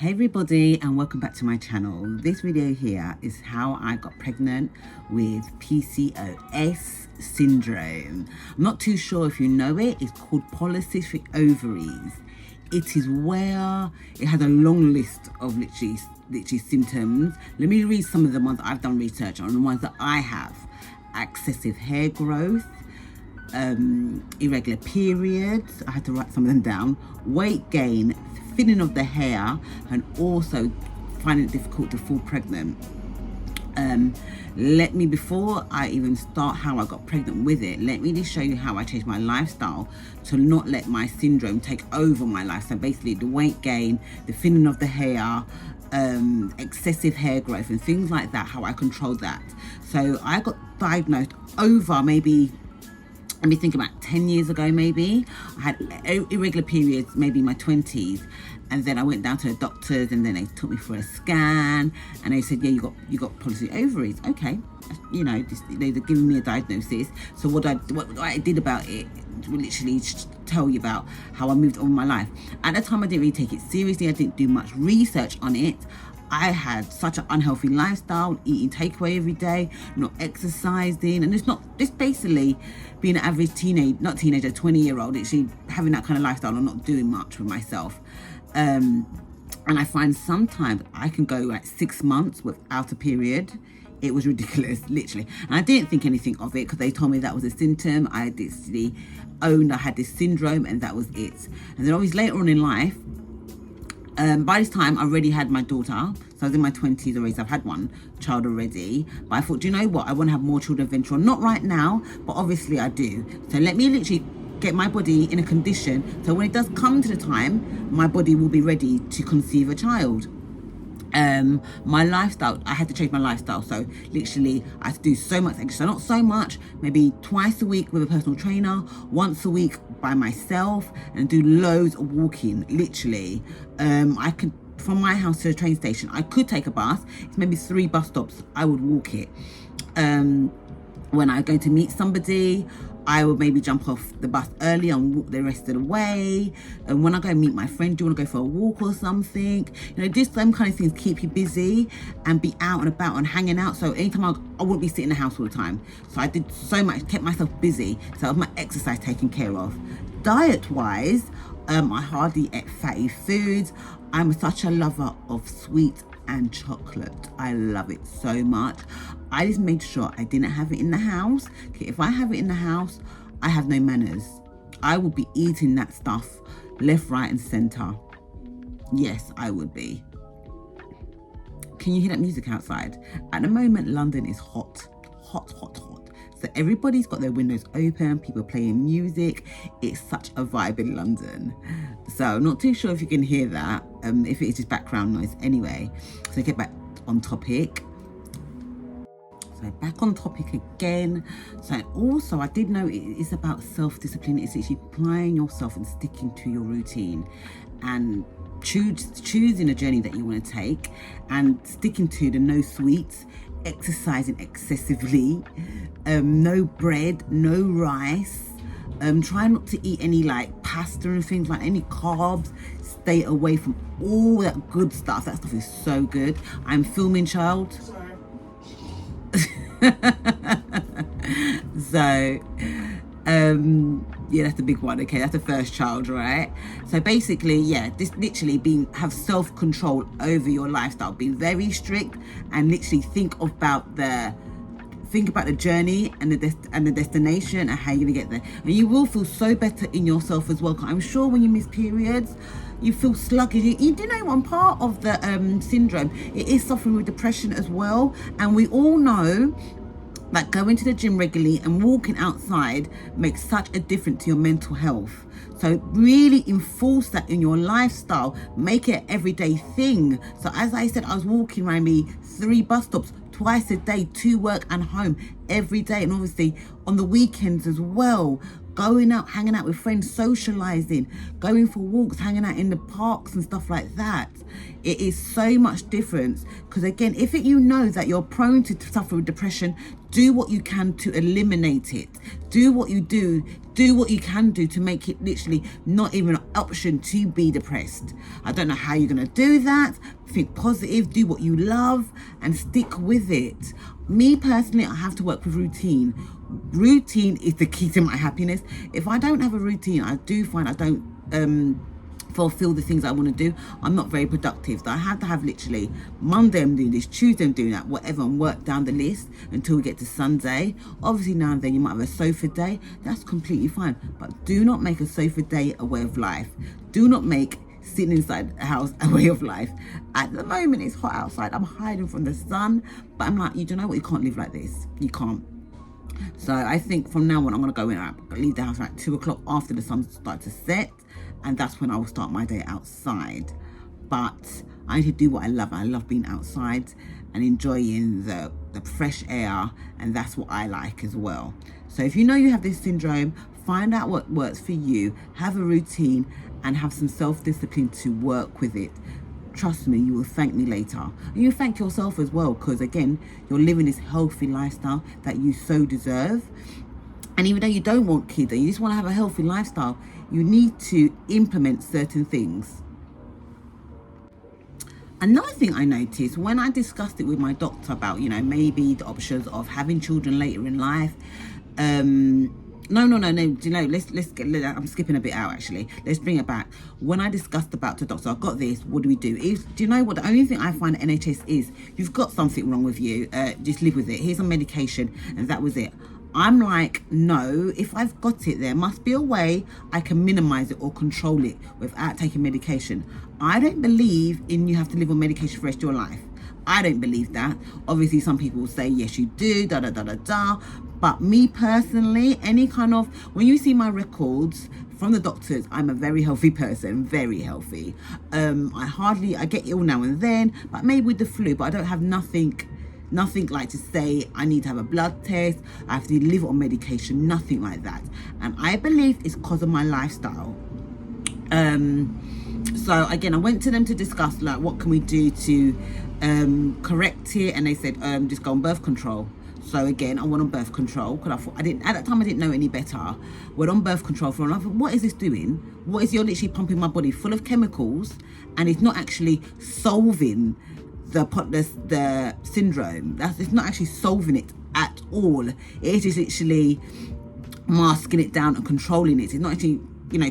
Hey everybody, and welcome back to my channel. This video here is how I got pregnant with PCOS syndrome. I'm not too sure if you know it. It's called polycystic ovaries. It is where it has a long list of literally symptoms. Let me read some of the ones I've done research on, the ones that I have. Excessive hair growth, irregular periods, I had to write some of them down, weight gain, thinning of the hair, and also finding it difficult to fall pregnant. Before I even start how I got pregnant with it, let me just show you how I changed my lifestyle to not let my syndrome take over my life. So basically the weight gain, the thinning of the hair, excessive hair growth and things like that, how I controlled that. So I got diagnosed over maybe, let me think, about 10 years ago maybe. I had irregular periods maybe in my 20s, and then I went down to the doctors and then they took me for a scan and they said, yeah, you got polycystic ovaries. Okay, you know, they're giving me a diagnosis. So what I did about it, literally tell you about how I moved on with my life. At the time I didn't really take it seriously. I didn't do much research on it. I had such an unhealthy lifestyle, eating takeaway every day, not exercising, and it's basically being an average 20-year-old, actually having that kind of lifestyle and not doing much for myself. And I find sometimes I can go like 6 months without a period. It was ridiculous, literally. And I didn't think anything of it because they told me that was a symptom. I basically owned I had this syndrome and that was it. And then obviously later on in life, by this time I already had my daughter, so I was in my 20s already, so I've had one child already. But I thought, do you know what, I want to have more children eventually. Not right now, but obviously I do. So let me literally get my body in a condition so when it does come to the time, my body will be ready to conceive a child. My lifestyle, I had to change my lifestyle. So literally I had to do so much exercise, not so much, maybe twice a week with a personal trainer, once a week by myself, and do loads of walking. Literally, I could, from my house to the train station, I could take a bus. It's maybe 3 bus stops, I would walk it. When I'm going to meet somebody, I would maybe jump off the bus early and walk the rest of the way. And when I go and meet my friend, do you want to go for a walk or something? You know, just some kind of things keep you busy and be out and about and hanging out. So anytime I wouldn't be sitting in the house all the time. So I did so much, kept myself busy. So I have my exercise taken care of. Diet-wise, I hardly ate fatty foods. I'm such a lover of sweet and chocolate. I love it so much. I just made sure I didn't have it in the house. Okay, if I have it in the house, I have no manners. I would be eating that stuff left, right and center. Yes, I would be. Can you hear that music outside? At the moment, London is hot. So everybody's got their windows open, people playing music. It's such a vibe in London. So I'm not too sure if you can hear that, if it is just background noise anyway. So get back on topic. So back on topic again. So also I did know it's about self-discipline. It's actually applying yourself and sticking to your routine and choosing a journey that you want to take and sticking to the no sweets, exercising excessively, no bread, no rice, try not to eat any like pasta and things, like any carbs. Stay away from all that good stuff. That stuff is so good. I'm filming, child. Sorry. So yeah, that's the big one. Okay, that's the first child, right? So basically, yeah, this literally have self-control over your lifestyle. Be very strict and literally think about the journey and the destination and how you're gonna get there. And you will feel so better in yourself as well. I'm sure when you miss periods, you feel sluggish. You do know one part of the syndrome, it is suffering with depression as well. And we all know that going to the gym regularly and walking outside makes such a difference to your mental health. So really enforce that in your lifestyle. Make it an everyday thing. So as I said, I was walking around me 3 bus stops twice a day to work and home every day, and obviously on the weekends as well. going out, hanging out with friends, socializing, going for walks, hanging out in the parks and stuff like that. It is so much difference, because again, if you know that you're prone to suffer with depression, do what you can to eliminate it. Do what you can do to make it literally not even an option to be depressed. I don't know how you're going to do that. Think positive, do what you love, and stick with it. Me personally, I have to work with routine. Routine is the key to my happiness. If I don't have a routine, I do find I don't fulfill the things I want to do. I'm not very productive. So I have to have literally Monday I'm doing this, Tuesday I'm doing that, whatever, and work down the list until we get to Sunday. Obviously now and then you might have a sofa day. That's completely fine. But do not make a sofa day a way of life. Do not make sitting inside the house a way of life. At the moment it's hot outside. I'm hiding from the sun, but I'm like, you don't know what, you can't live like this. You can't. So I think from now on I'm going to go in, leave the house at 2 o'clock after the sun starts to set, and that's when I will start my day outside. But I need to do what I love. I love being outside and enjoying the fresh air, and that's what I like as well. So if you know you have this syndrome, find out what works for you, have a routine, and have some self-discipline to work with it. Trust me, you will thank me later. And you thank yourself as well, because again, you're living this healthy lifestyle that you so deserve. And even though you don't want kids and you just want to have a healthy lifestyle, you need to implement certain things. Another thing I noticed when I discussed it with my doctor about, maybe the options of having children later in life, No. Do you know? I'm skipping a bit out actually. Let's bring it back. When I discussed about the doctor, I've got this. What do we do? Do you know what? The only thing I find at NHS is you've got something wrong with you. Just live with it. Here's some medication, and that was it. I'm like, no. If I've got it, there must be a way I can minimize it or control it without taking medication. I don't believe in you have to live on medication for the rest of your life. I don't believe that. Obviously, some people will say, yes, you do, But me personally, when you see my records from the doctors, I'm a very healthy person, very healthy. I get ill now and then, but maybe with the flu, but I don't have nothing like to say I need to have a blood test, I have to live on medication, nothing like that. And I believe it's because of my lifestyle. So again, I went to them to discuss like what can we do to correct it, and they said just go on birth control. So again, I went on birth control because I thought at that time I didn't know any better. Went on birth control for, and I thought, what is this doing? What is, you're literally pumping my body full of chemicals, and it's not actually solving the syndrome. It's not actually solving it at all. It is just literally masking it down and controlling it. It's not actually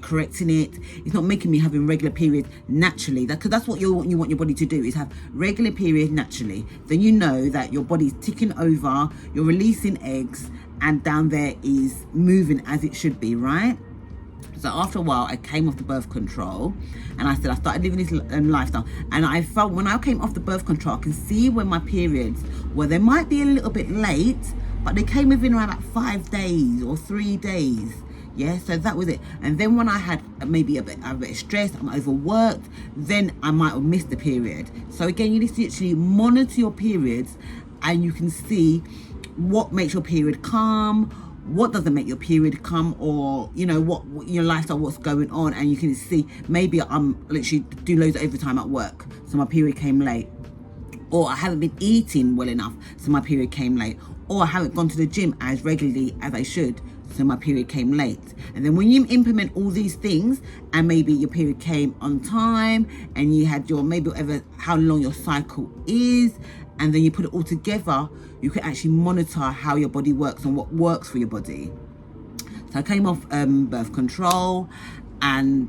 correcting it. It's not making me having regular periods naturally. Because that's what you want your body to do, is have regular periods naturally. Then you know that your body's ticking over, you're releasing eggs, and down there is moving as it should be, right? So after a while, I came off the birth control, and I started living this lifestyle. And I felt when I came off the birth control, I can see when my periods they might be a little bit late, but they came within around like 5 days or 3 days. Yeah, so that was it. And then when I had maybe a bit of stress, I'm overworked, then I might have missed the period. So again, you need to actually monitor your periods, and you can see what makes your period come, what doesn't make your period come, or what your lifestyle, what's going on. And you can see maybe I'm literally do loads of overtime at work, so my period came late, or I haven't been eating well enough, so my period came late, or I haven't gone to the gym as regularly as I should, so my period came late. And then when you implement all these things, and maybe your period came on time, and you had your how long your cycle is, and then you put it all together, you can actually monitor how your body works and what works for your body. So I came off birth control, and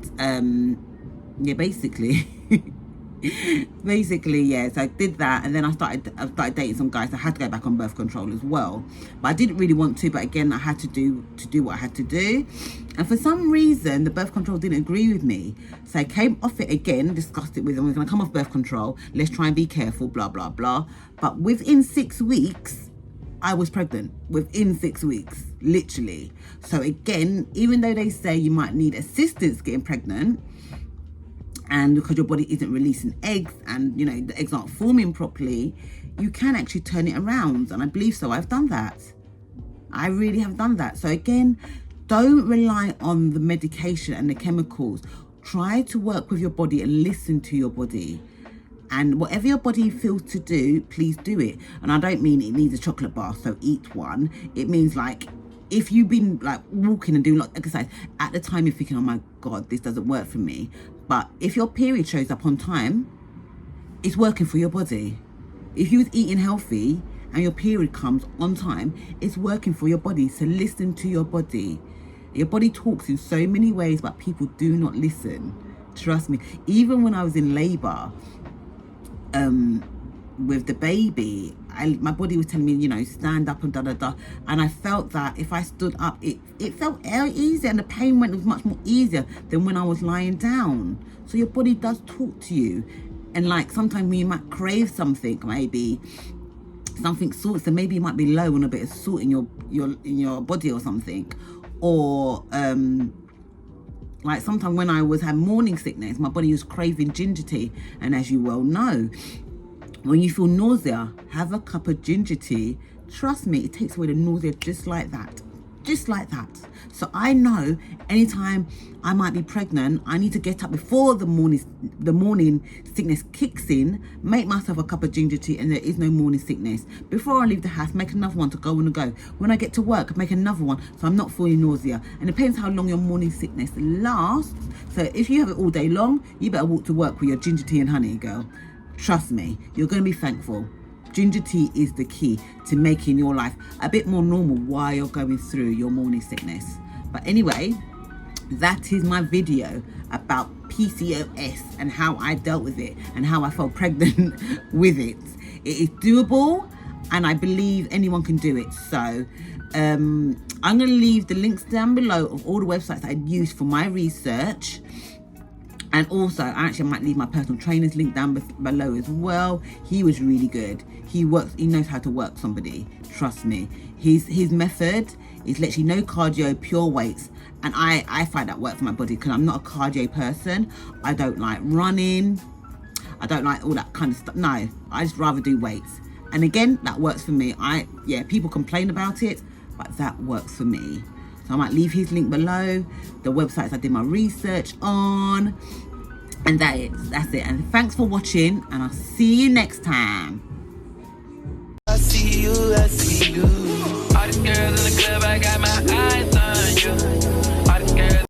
basically so I did that, and then I started dating some guys. I had to go back on birth control as well, but I didn't really want to, but again I had to do what I had to do. And for some reason the birth control didn't agree with me, so I came off it again, discussed it with them. We're going to come off birth control, let's try and be careful, blah blah blah. But within 6 weeks I was pregnant, within 6 weeks, literally. So again, even though they say you might need assistance getting pregnant, and because your body isn't releasing eggs, and the eggs aren't forming properly, you can actually turn it around. And I believe so. I've done that. I really have done that. So again, Don't rely on the medication and the chemicals. Try to work with your body and listen to your body. And whatever your body feels to do, please do it. And I don't mean it needs a chocolate bar, so eat one. It means like, if you've been like walking and doing a lot of exercise, at the time you're thinking, oh my God, this doesn't work for me. But if your period shows up on time, it's working for your body. If you was eating healthy and your period comes on time, it's working for your body. So listen to your body. Your body talks in so many ways, but people do not listen. Trust me. Even when I was in labor, with the baby, my body was telling me, you know, stand up and da-da-da. And I felt that if I stood up, it felt easier, and the pain was much more easier than when I was lying down. So your body does talk to you. And like sometimes when you might crave something, maybe something salt, so maybe you might be low on a bit of salt in your body or something. Or like sometimes when I had morning sickness, my body was craving ginger tea. And as you well know, when you feel nausea, have a cup of ginger tea. Trust me, it takes away the nausea just like that. Just like that. So I know anytime I might be pregnant, I need to get up before the morning sickness kicks in, make myself a cup of ginger tea, and there is no morning sickness. Before I leave the house, make another one to go on the go. When I get to work, make another one so I'm not feeling nausea. And it depends how long your morning sickness lasts. So if you have it all day long, you better walk to work with your ginger tea and honey, girl. Trust me, you're going to be thankful. Ginger tea is the key to making your life a bit more normal while you're going through your morning sickness. But anyway, that is my video about PCOS and how I dealt with it and how I felt pregnant with it. It is doable, and I believe anyone can do it. So I'm going to leave the links down below of all the websites I used for my research. And also, I might leave my personal trainer's link down below as well. He was really good. He knows how to work somebody. Trust me. His method is literally no cardio, pure weights. And I find that work for my body because I'm not a cardio person. I don't like running. I don't like all that kind of stuff. No, I just rather do weights. And again, that works for me. People complain about it, but that works for me. So I might leave his link below, the websites I did my research on, and that's it. And thanks for watching, and I'll see you next time. I see you. All the girls in the club, I got my eyes on you.